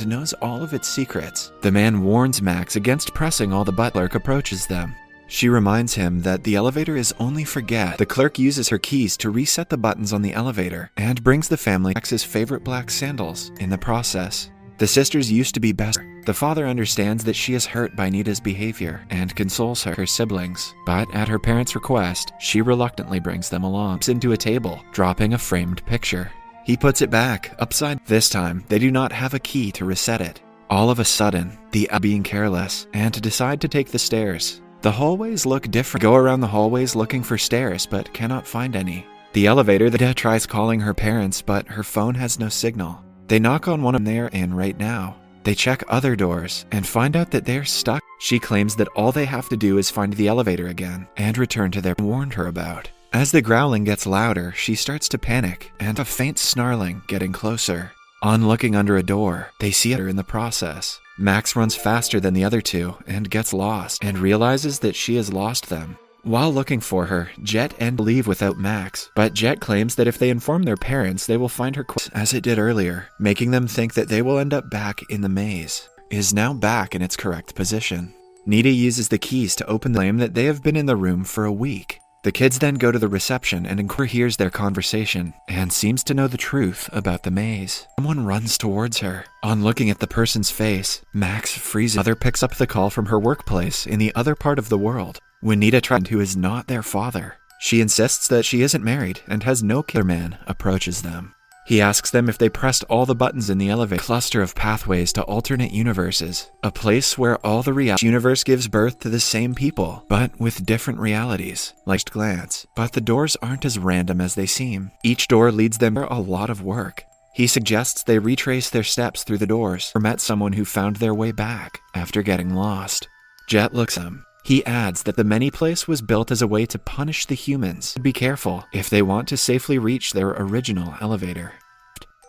and knows all of its secrets. The man warns Max against pressing all the buttons. Clerk approaches them. She reminds him that the elevator is only for guests. The clerk uses her keys to reset the buttons on the elevator and brings the family Max's favorite black sandals in the process. The sisters used to be best. The father understands that she is hurt by Nita's behavior and consoles her siblings, but at her parents' request, she reluctantly brings them along into a table, dropping a framed picture. He puts it back, upside. This time, they do not have a key to reset it. All of a sudden, the being careless and decide to take the stairs. The hallways look different. Go around the hallways looking for stairs, but cannot find any. The elevator, the tries calling her parents, but her phone has no signal. They knock on one of them they're in right now. They check other doors and find out that they're stuck. She claims that all they have to do is find the elevator again and return to their warned her about. As the growling gets louder, she starts to panic and a faint snarling getting closer. On looking under a door, they see her in the process. Max runs faster than the other two and gets lost and realizes that she has lost them. While looking for her, Jet and leave without Max, but Jet claims that if they inform their parents, they will find her as it did earlier, making them think that they will end up back in the maze. Is now back in its correct position. Nita uses the keys to open the claim that they have been in the room for a week. The kids then go to the reception and hears their conversation and seems to know the truth about the maze. Someone runs towards her. On looking at the person's face, Max freezes. Mother picks up the call from her workplace in the other part of the world. When Nita tries, who is not their father, she insists that she isn't married and has no killer. Man approaches them. He asks them if they pressed all the buttons in the elevator. Cluster of pathways to alternate universes, a place where all the universe gives birth to the same people, but with different realities. Like glance, but the doors aren't as random as they seem. Each door leads them a lot of work. He suggests they retrace their steps through the doors or met someone who found their way back after getting lost. Jet looks at him. He adds that the many place was built as a way to punish the humans. Be careful if they want to safely reach their original elevator.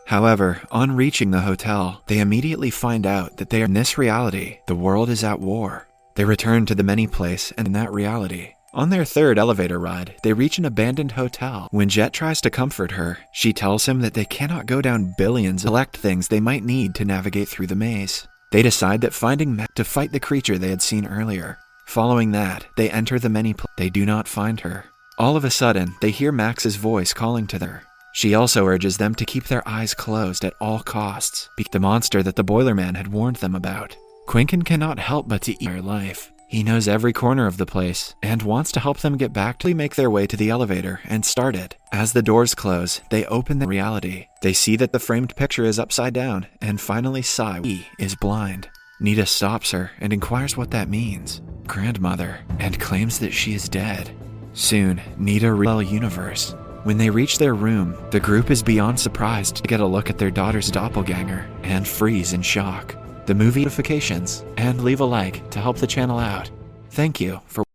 However, on reaching the hotel, they immediately find out that they are in this reality. The world is at war. They return to the many place and in that reality. On their third elevator ride, they reach an abandoned hotel. When Jet tries to comfort her, she tells him that they cannot go down billions to collect things they might need to navigate through the maze. They decide that finding Max to fight the creature they had seen earlier. Following that, they enter the many place. They do not find her. All of a sudden, they hear Max's voice calling to her. She also urges them to keep their eyes closed at all costs, the monster that the Boilerman had warned them about. Quinkin cannot help but to eat their life. He knows every corner of the place and wants to help them get back to make their way to the elevator and start it. As the doors close, they open the reality. They see that the framed picture is upside down and finally Sai is blind. Nita stops her and inquires what that means. Grandmother, and claims that she is dead. Soon, Nita reaches the universe. When they reach their room, the group is beyond surprised to get a look at their daughter's doppelganger and freeze in shock. The movie notifications and leave a like to help the channel out. Thank you for